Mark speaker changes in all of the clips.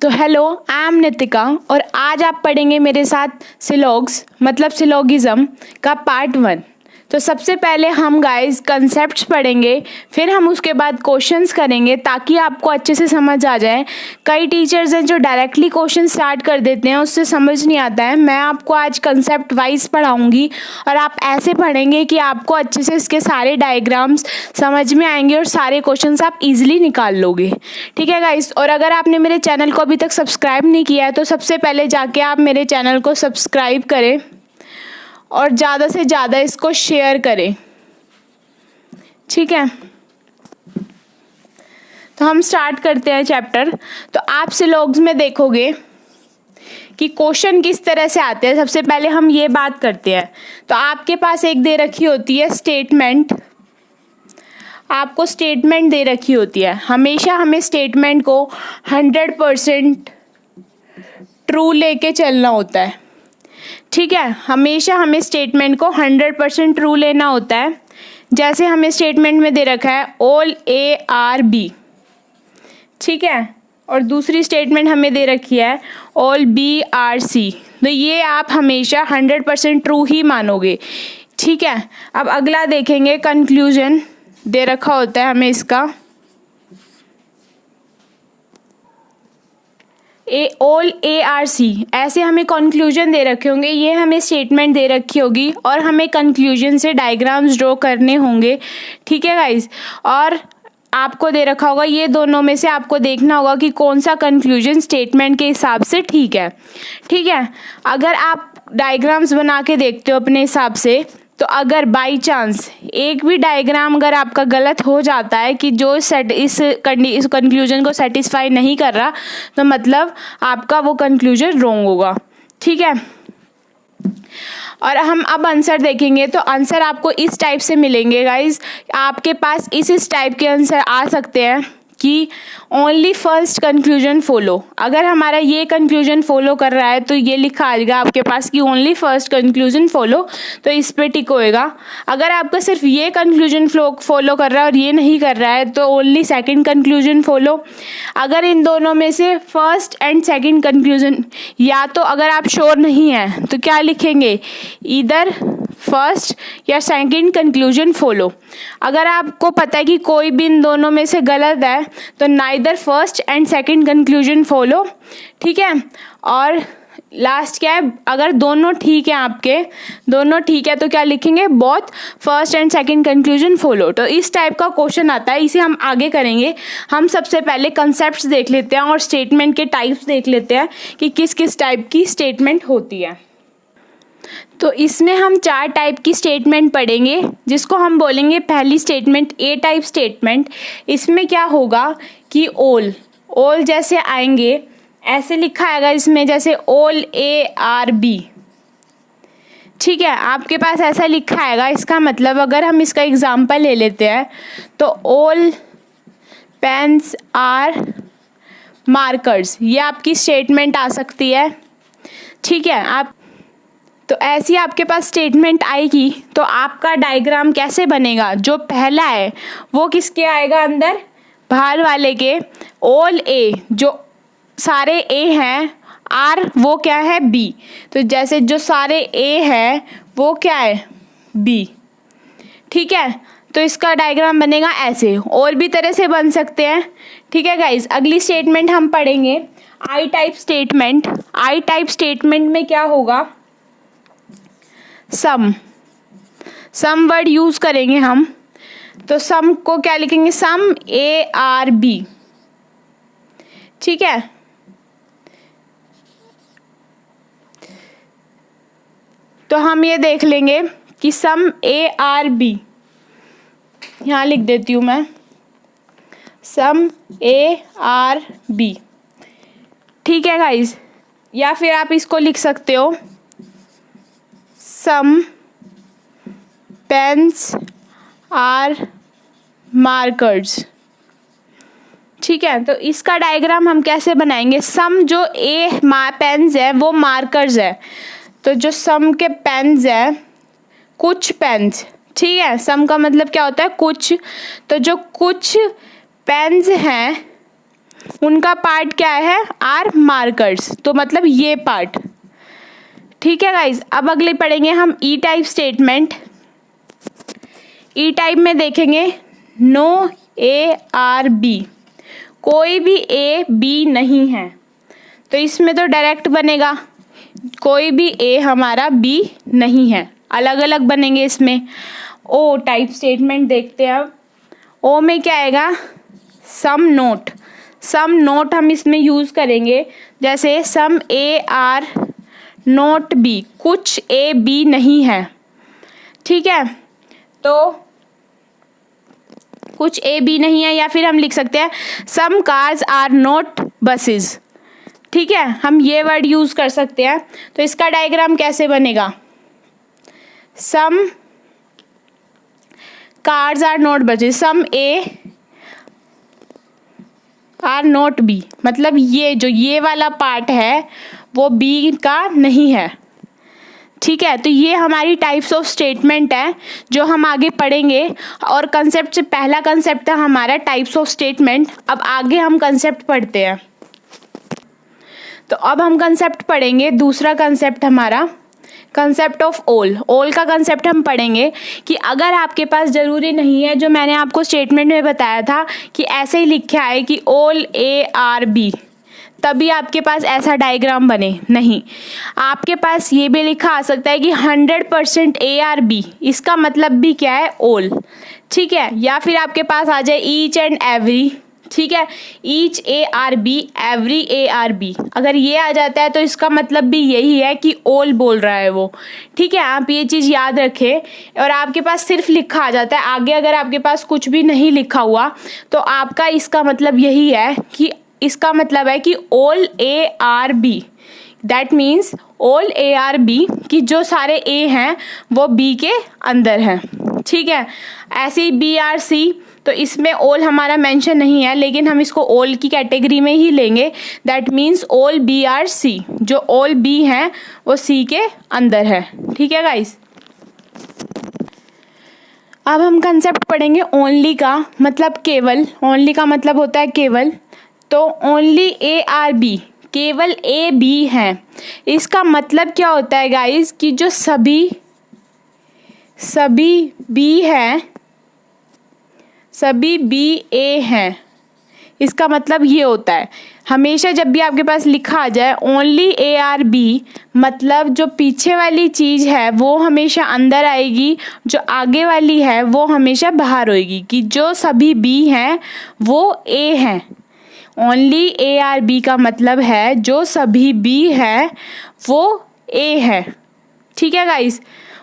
Speaker 1: तो hello, I am Nitika और आज आप पढ़ेंगे मेरे साथ सिलोग्स मतलब सिलोगिज्म का पार्ट 1। तो सबसे पहले हम गाइस कंसेप्ट्स पढ़ेंगे, फिर हम उसके बाद क्वेश्चंस करेंगे ताकि आपको अच्छे से समझ आ जाए। कई टीचर्स हैं जो डायरेक्टली क्वेश्चन स्टार्ट कर देते हैं, उससे समझ नहीं आता है। मैं आपको आज कंसेप्ट वाइज पढ़ाऊंगी और आप ऐसे पढ़ेंगे कि आपको अच्छे से इसके सारे डायग्राम्स समझ में आएंगे और सारे क्वेश्चंस आप इजीली निकाल लोगे। ठीक है गाइस, और अगर आपने मेरे चैनल को अभी तक सब्सक्राइब नहीं किया है तो सबसे पहले जाके आप मेरे चैनल को सब्सक्राइब करें और ज़्यादा से ज़्यादा इसको शेयर करें। ठीक है, तो हम स्टार्ट करते हैं चैप्टर। तो आप सिलोग्स में देखोगे कि क्वेश्चन किस तरह से आते हैं। सबसे पहले हम ये बात करते हैं। तो आपके पास एक दे रखी होती है स्टेटमेंट, आपको स्टेटमेंट दे रखी होती है। हमेशा हमें स्टेटमेंट को 100% ट्रू लेके चलना होता है। ठीक है, हमेशा हमें स्टेटमेंट को 100% ट्रू लेना होता है। जैसे हमें स्टेटमेंट में दे रखा है ऑल ए आर बी, ठीक है, और दूसरी स्टेटमेंट हमें दे रखी है ऑल बी आर सी। तो ये आप हमेशा 100% ट्रू ही मानोगे। ठीक है, अब अगला देखेंगे, कंक्लूजन दे रखा होता है हमें इसका ऑल ए आर सी। ऐसे हमें कंक्लूजन दे रखे होंगे, ये हमें स्टेटमेंट दे रखी होगी और हमें कंक्लूजन से डायग्राम्स ड्रॉ करने होंगे। ठीक है गाइज, और आपको दे रखा होगा ये दोनों में से आपको देखना होगा कि कौन सा कंक्लूजन स्टेटमेंट के हिसाब से ठीक है। ठीक है, अगर आप डायग्राम्स बना के देखते हो अपने हिसाब से, तो अगर बाई चांस एक भी डायग्राम अगर आपका गलत हो जाता है कि जो इस कंक्लूजन को सेटिस्फाई नहीं कर रहा, तो मतलब आपका वो कंक्लूजन रॉन्ग होगा। ठीक है, और हम अब आंसर देखेंगे। तो आंसर आपको इस टाइप से मिलेंगे गाइज। आपके पास इस टाइप के आंसर आ सकते हैं कि ओनली फर्स्ट कंक्लूजन फॉलो। अगर हमारा ये कंक्लूजन फॉलो कर रहा है तो ये लिखा आएगा आपके पास कि ओनली फर्स्ट कंक्लूजन फॉलो, तो इस पे टिक होएगा। अगर आपका सिर्फ ये कंक्लूजन फॉलो कर रहा है और ये नहीं कर रहा है तो ओनली सेकंड कंक्लूजन फॉलो। अगर इन दोनों में से फर्स्ट एंड सेकंड कंक्लूजन, या तो अगर आप श्योर नहीं हैं तो क्या लिखेंगे, ईदर फर्स्ट या सेकंड कंक्लूजन फॉलो। अगर आपको पता है कि कोई भी इन दोनों में से गलत है तो neither first and second conclusion follow. ठीक है, और लास्ट क्या है, अगर दोनों ठीक है, आपके दोनों ठीक है तो क्या लिखेंगे, both first and second conclusion follow. तो इस टाइप का क्वेश्चन आता है, इसे हम आगे करेंगे। हम सबसे पहले कंसेप्ट्स देख लेते हैं और स्टेटमेंट के टाइप्स देख लेते हैं कि किस किस टाइप की स्टेटमेंट होती है। तो इसमें हम 4 टाइप की स्टेटमेंट पढ़ेंगे, जिसको हम बोलेंगे पहली स्टेटमेंट ए टाइप स्टेटमेंट। इसमें क्या होगा कि ऑल जैसे आएंगे, ऐसे लिखा आएगा इसमें, जैसे ऑल ए आर बी। ठीक है, आपके पास ऐसा लिखा आएगा। इसका मतलब अगर हम इसका एग्जांपल ले लेते हैं तो ऑल पेन्स आर मार्कर्स, ये आपकी स्टेटमेंट आ सकती है। ठीक है, आप तो ऐसी आपके पास स्टेटमेंट आएगी तो आपका डायग्राम कैसे बनेगा, जो पहला है वो किसके आएगा, अंदर बाहर वाले के ऑल ए, जो सारे ए हैं, आर वो क्या है, बी। तो जैसे जो सारे ए है वो क्या है, बी। ठीक है, तो इसका डायग्राम बनेगा ऐसे। और भी तरह से बन सकते हैं। ठीक है गाइज, अगली स्टेटमेंट हम पढ़ेंगे I type statement. I type statement में क्या होगा, सम वर्ड यूज करेंगे हम। तो सम को क्या लिखेंगे, सम ए आर बी। ठीक है, तो हम ये देख लेंगे कि सम ए आर बी, यहाँ लिख देती हूँ मैं, सम ए आर बी। ठीक है गाइज, या फिर आप इसको लिख सकते हो सम पेन्स आर मार्कर्स। ठीक है, तो इसका डायग्राम हम कैसे बनाएंगे, सम जो ए पेन्स है वो मार्कर्स है, तो जो सम के पेन्स है, कुछ पेन्स। ठीक है, सम का मतलब क्या होता है, कुछ। तो जो कुछ पेन्स हैं उनका पार्ट क्या है, आर मार्कर्स, तो मतलब ये पार्ट। ठीक है गाइज, अब अगले पढ़ेंगे हम ई टाइप स्टेटमेंट। ई टाइप में देखेंगे नो ए आर बी, कोई भी ए बी नहीं है, तो इसमें तो डायरेक्ट बनेगा कोई भी ए हमारा बी नहीं है, अलग अलग बनेंगे इसमें। ओ टाइप स्टेटमेंट देखते हैं अब। ओ में क्या आएगा, सम नोट, सम नोट हम इसमें यूज़ करेंगे, जैसे सम ए आर नोट बी, कुछ ए बी नहीं है। ठीक है, तो कुछ ए बी नहीं है, या फिर हम लिख सकते हैं सम कार्स आर नोट बसेस। ठीक है, हम ये वर्ड यूज़ कर सकते हैं। तो इसका डायग्राम कैसे बनेगा, some cars are not buses, some A are not B, मतलब ये जो ये वाला पार्ट है वो बी का नहीं है। ठीक है, तो ये हमारी टाइप्स ऑफ स्टेटमेंट है जो हम आगे पढ़ेंगे। और कंसेप्ट से पहला कंसेप्ट है हमारा टाइप्स ऑफ स्टेटमेंट। अब आगे हम कंसेप्ट पढ़ते हैं। तो अब हम कंसेप्ट पढ़ेंगे, दूसरा कंसेप्ट हमारा कंसेप्ट ऑफ ऑल। ऑल का कंसेप्ट हम पढ़ेंगे कि अगर आपके पास, ज़रूरी नहीं है जो मैंने आपको स्टेटमेंट में बताया था कि ऐसे ही लिखा है कि ऑल ए आर बी, तभी आपके पास ऐसा डायग्राम बने, नहीं, आपके पास ये भी लिखा आ सकता है कि 100% ए आर बी, इसका मतलब भी क्या है, ऑल। ठीक है, या फिर आपके पास आ जाए ईच एंड एवरी। ठीक है, each A are B, every A are B, अगर ये आ जाता है तो इसका मतलब भी यही है कि ऑल बोल रहा है वो। ठीक है, आप ये चीज़ याद रखें। और आपके पास सिर्फ लिखा आ जाता है, आगे अगर आपके पास कुछ भी नहीं लिखा हुआ तो आपका इसका मतलब यही है कि, इसका मतलब है कि all A are B, that means all A are B, कि जो सारे ए हैं वो बी के अंदर हैं। ठीक है, ऐसे ही बी आर सी, तो इसमें ऑल हमारा मेंशन नहीं है, लेकिन हम इसको ऑल की कैटेगरी में ही लेंगे। That means all B are C, जो ऑल बी हैं वो सी के अंदर है। ठीक है गाइस, अब हम कंसेप्ट पढ़ेंगे ओनली का, मतलब केवल। ओनली का मतलब होता है केवल। तो ओनली ए आर बी, केवल ए बी हैं। इसका मतलब क्या होता है गाइस, कि जो सभी बी हैं, सभी बी ए हैं, इसका मतलब ये होता है। हमेशा जब भी आपके पास लिखा आ जाए ओनली ए आर बी, मतलब जो पीछे वाली चीज़ है वो हमेशा अंदर आएगी, जो आगे वाली है वो हमेशा बाहर होएगी, कि जो सभी बी हैं वो ए हैं। ओनली ए आर बी का मतलब है जो सभी बी है वो ए है। ठीक है गाइस,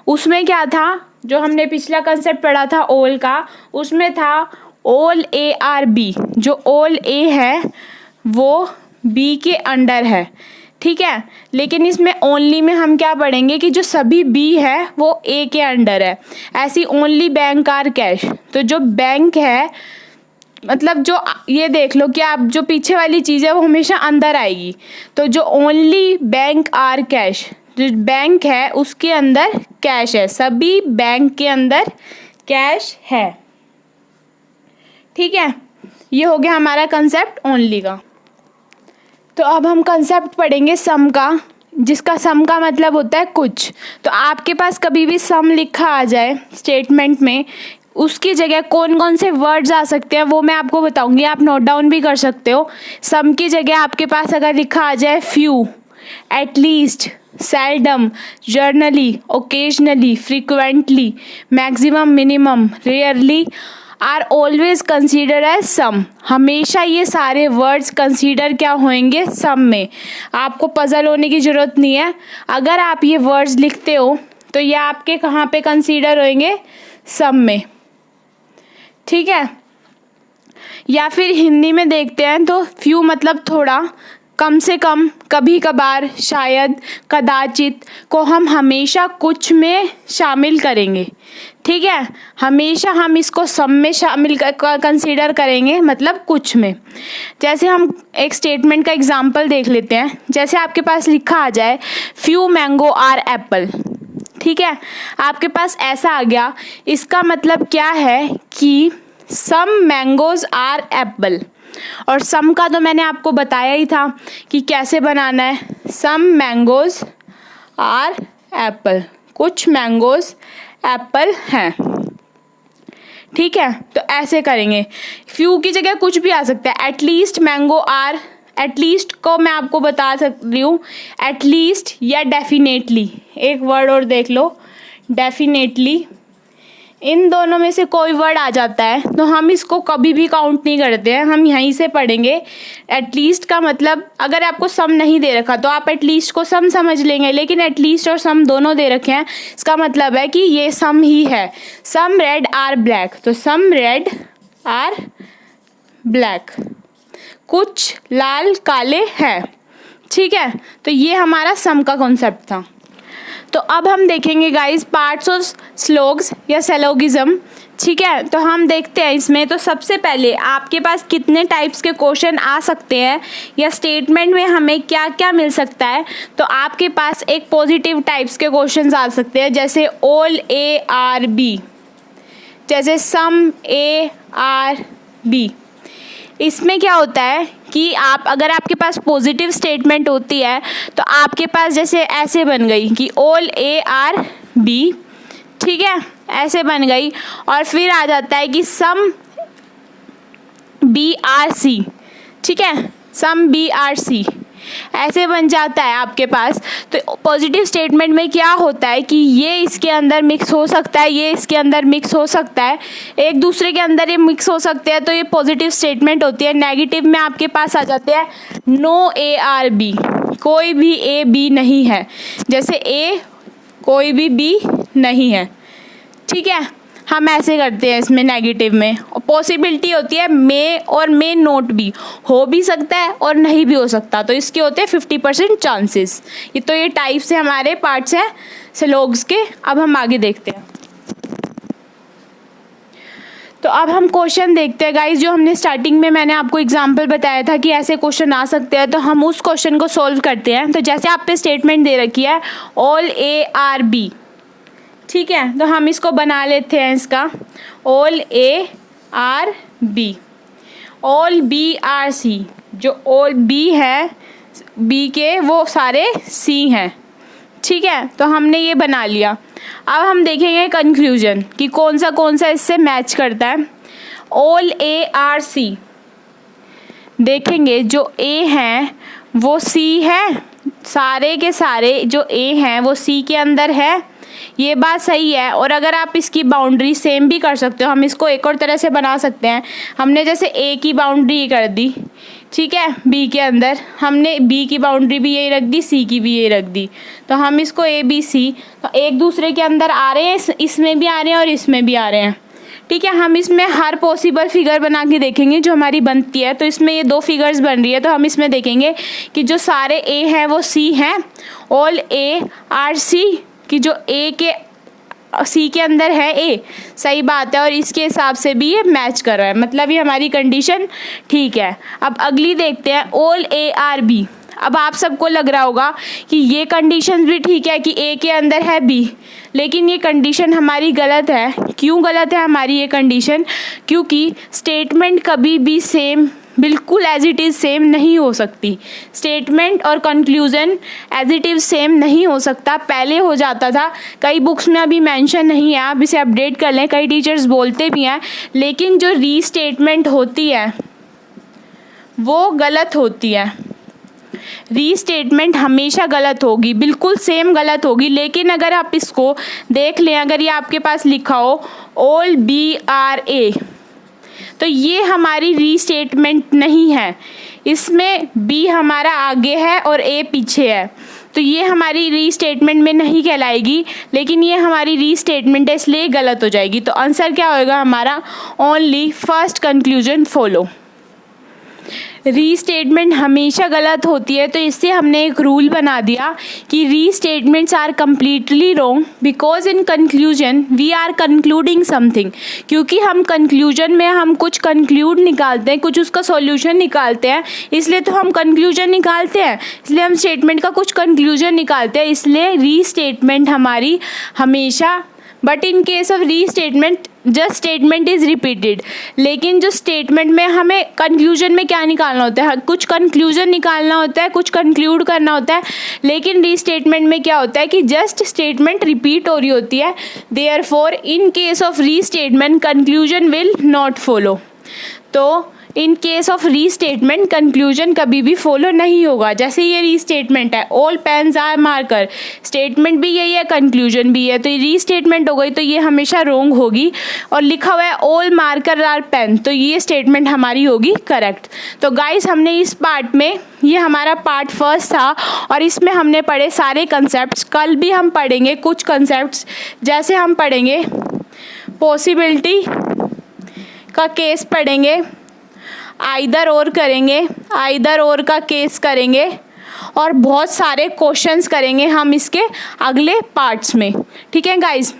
Speaker 1: उसमें क्या था, जो हमने पिछला कंसेप्ट पढ़ा था ऑल का, उसमें था ऑल ए आर बी, जो ऑल ए है वो बी के अंडर है। ठीक है, लेकिन इसमें ओनली में हम क्या पढ़ेंगे कि जो सभी बी है वो ए के अंडर है। ऐसी ओनली बैंक आर कैश, तो जो बैंक है, मतलब जो ये देख लो कि आप जो पीछे वाली चीज़ है वो हमेशा अंदर आएगी। तो जो ओनली बैंक आर कैश, जो बैंक है उसके अंदर कैश है, सभी बैंक के अंदर कैश है। ठीक है, ये हो गया हमारा कंसेप्ट ओनली का। तो अब हम कंसेप्ट पढ़ेंगे सम का, जिसका सम का मतलब होता है कुछ। तो आपके पास कभी भी सम लिखा आ जाए स्टेटमेंट में, उसकी जगह कौन कौन से वर्ड्स आ सकते हैं वो मैं आपको बताऊंगी, आप नोट डाउन भी कर सकते हो। सम की जगह आपके पास अगर लिखा आ जाए few, at least, seldom, generally, occasionally, frequently, maximum, minimum, rarely, are always consider as some, हमेशा ये सारे वर्ड्स कंसीडर क्या होंगे, सम में। आपको पजल होने की ज़रूरत नहीं है, अगर आप ये वर्ड्स लिखते हो तो ये आपके कहाँ पे कंसीडर होंगे, सम में। ठीक है, या फिर हिंदी में देखते हैं तो फ्यू मतलब थोड़ा, कम से कम, कभी कभार, शायद, कदाचित को हम हमेशा कुछ में शामिल करेंगे। ठीक है, हमेशा हम इसको सम में शामिल कंसीडर करेंगे, मतलब कुछ में। जैसे हम एक स्टेटमेंट का एग्जांपल देख लेते हैं। जैसे आपके पास लिखा आ जाए फ्यू मैंगो आर एप्पल। ठीक है, आपके पास ऐसा आ गया, इसका मतलब क्या है कि सम मैंगोज आर एप्पल, और सम का तो मैंने आपको बताया ही था कि कैसे बनाना है। सम मैंगोज आर एप्पल, कुछ मैंगोज एप्पल हैं, ठीक है। तो ऐसे करेंगे, फ्यू की जगह कुछ भी आ सकता है। एटलीस्ट मैंगो आर, एटलीस्ट को मैं आपको बता सकती हूँ, एटलीस्ट या डेफिनेटली, एक वर्ड और देख लो, डेफिनेटली। इन दोनों में से कोई वर्ड आ जाता है तो हम इसको कभी भी काउंट नहीं करते हैं, हम यहीं से पढ़ेंगे। एटलीस्ट का मतलब, अगर आपको सम नहीं दे रखा तो आप एटलीस्ट को सम समझ लेंगे, लेकिन एटलीस्ट और सम दोनों दे रखे हैं, इसका मतलब है कि ये सम ही है। सम रेड आर ब्लैक, तो सम रेड आर ब्लैक, कुछ लाल काले हैं, ठीक है। तो ये हमारा सम का कॉन्सेप्ट था। तो अब हम देखेंगे गाइस पार्ट्स ऑफ स्लोग्स या सेलोगिज्म, ठीक है। तो हम देखते हैं इसमें, तो सबसे पहले आपके पास कितने टाइप्स के क्वेश्चन आ सकते हैं या स्टेटमेंट में हमें क्या क्या मिल सकता है। तो आपके पास एक पॉजिटिव टाइप्स के क्वेश्चन आ सकते हैं, जैसे ऑल ए आर बी, जैसे सम ए आर बी। इसमें क्या होता है कि आप, अगर आपके पास पॉजिटिव स्टेटमेंट होती है तो आपके पास जैसे ऐसे बन गई कि ऑल ए आर बी, ठीक है, ऐसे बन गई। और फिर आ जाता है कि सम बी आर सी, ठीक है, सम बी आर सी, ऐसे बन जाता है आपके पास। तो पॉजिटिव स्टेटमेंट में क्या होता है कि ये इसके अंदर मिक्स हो सकता है, ये इसके अंदर मिक्स हो सकता है, एक दूसरे के अंदर ये मिक्स हो सकते हैं, तो ये पॉजिटिव स्टेटमेंट होती है। नेगेटिव में आपके पास आ जाते हैं नो ए आर बी, कोई भी ए बी नहीं है, जैसे ए कोई भी बी नहीं है, ठीक है। हम ऐसे करते हैं इसमें नेगेटिव में। और पॉसिबिलिटी होती है मे और मे नोट भी, हो भी सकता है और नहीं भी हो सकता, तो इसके होते हैं 50% चांसेस। ये तो ये टाइप्स से हमारे पार्ट्स हैं स्लोग्स के। अब हम आगे देखते हैं। तो अब हम क्वेश्चन देखते हैं गाइस, जो हमने स्टार्टिंग में मैंने आपको एग्जांपल बताया था कि ऐसे क्वेश्चन आ सकते हैं, तो हम उस क्वेश्चन को सॉल्व करते हैं। तो जैसे आप पे स्टेटमेंट दे रखी है ऑल ए आर बी, ठीक है, तो हम इसको बना लेते हैं इसका all A are B, all B are C, जो ऑल बी है, बी के वो सारे सी हैं, ठीक है। तो हमने ये बना लिया। अब हम देखेंगे कंक्लूजन कि कौन सा इससे मैच करता है। ऑल ए आर सी देखेंगे, जो ए हैं वो सी है, सारे के सारे जो ए हैं वो सी के अंदर है, ये बात सही है। और अगर आप इसकी बाउंड्री सेम भी कर सकते हो, हम इसको एक और तरह से बना सकते हैं। हमने जैसे ए की बाउंड्री कर दी, ठीक है, बी के अंदर हमने बी की बाउंड्री भी यही रख दी, सी की भी यही रख दी, तो हम इसको ए बी सी, तो एक दूसरे के अंदर आ रहे हैं, इसमें भी आ रहे हैं और इसमें भी आ रहे हैं, ठीक है। हम इसमें हर पॉसिबल फिगर बना के देखेंगे जो हमारी बनती है। तो इसमें ये दो फिगर्स बन रही है, तो हम इसमें देखेंगे कि जो सारे ए हैं वो सी हैं, ऑल ए आर सी, कि जो ए के सी के अंदर है ए, सही बात है, और इसके हिसाब से भी ये मैच कर रहा है, मतलब ये हमारी कंडीशन ठीक है। अब अगली देखते हैं ऑल ए आर बी। अब आप सबको लग रहा होगा कि ये कंडीशन भी ठीक है कि ए के अंदर है बी, लेकिन ये कंडीशन हमारी गलत है। क्यों गलत है हमारी ये कंडीशन? क्योंकि स्टेटमेंट कभी भी सेम, बिल्कुल एज इट इज़ सेम नहीं हो सकती। स्टेटमेंट और conclusion as it is same नहीं हो सकता। पहले हो जाता था, कई बुक्स में अभी मेंशन नहीं है, आप इसे अपडेट कर लें, कई टीचर्स बोलते भी हैं, लेकिन जो रीस्टेटमेंट होती है वो गलत होती है। रीस्टेटमेंट हमेशा गलत होगी, बिल्कुल सेम गलत होगी। लेकिन अगर आप इसको देख लें, अगर ये आपके पास लिखा हो ऑल बी आर ए, तो ये हमारी रीस्टेटमेंट नहीं है, इसमें बी हमारा आगे है और ए पीछे है, तो ये हमारी रीस्टेटमेंट में नहीं कहलाएगी, लेकिन ये हमारी रीस्टेटमेंट है, इसलिए गलत हो जाएगी। तो आंसर क्या होगा हमारा? Only first conclusion follow. Restatement हमेशा गलत होती है, तो इससे हमने एक रूल बना दिया कि restatements are completely wrong because in conclusion we are concluding something. क्योंकि हम कंक्लूजन में हम कुछ कंक्लूड निकालते हैं, कुछ उसका सॉल्यूशन निकालते हैं, इसलिए तो हम कंक्लूजन निकालते हैं, इसलिए हम स्टेटमेंट का कुछ कंक्लूजन निकालते हैं, इसलिए रीस्टेटमेंट हमारी हमेशा, but in case of restatement just statement is repeated. लेकिन जो स्टेटमेंट में हमें कंक्लूजन में क्या निकालना होता है, कुछ कंक्लूजन निकालना होता है, कुछ कंक्लूड करना होता है। लेकिन रीस्टेटमेंट में क्या होता है कि जस्ट स्टेटमेंट रिपीट हो रही होती है। Therefore in case of restatement conclusion will not follow. तो in case of restatement conclusion कभी भी फॉलो नहीं होगा। जैसे ये रीस्टेटमेंट है, all pens are marker, statement भी यही है, कंक्लूजन भी है, तो ये रीस्टेटमेंट हो गई, तो ये हमेशा रॉन्ग होगी। और लिखा हुआ है ऑल मार्कर आर पेन, तो ये स्टेटमेंट हमारी होगी करेक्ट। तो गाइस हमने इस पार्ट में, ये हमारा पार्ट फर्स्ट था और इसमें हमने पढ़े सारे कंसेप्ट्स। कल भी हम पढ़ेंगे कुछ कंसेप्ट्स, जैसे हम पढ़ेंगे पॉसिबिलिटी का केस पढ़ेंगे, आइदर और करेंगे, आइदर और का केस करेंगे और बहुत सारे क्वेश्चंस करेंगे हम इसके अगले पार्ट्स में। ठीक है गाइज।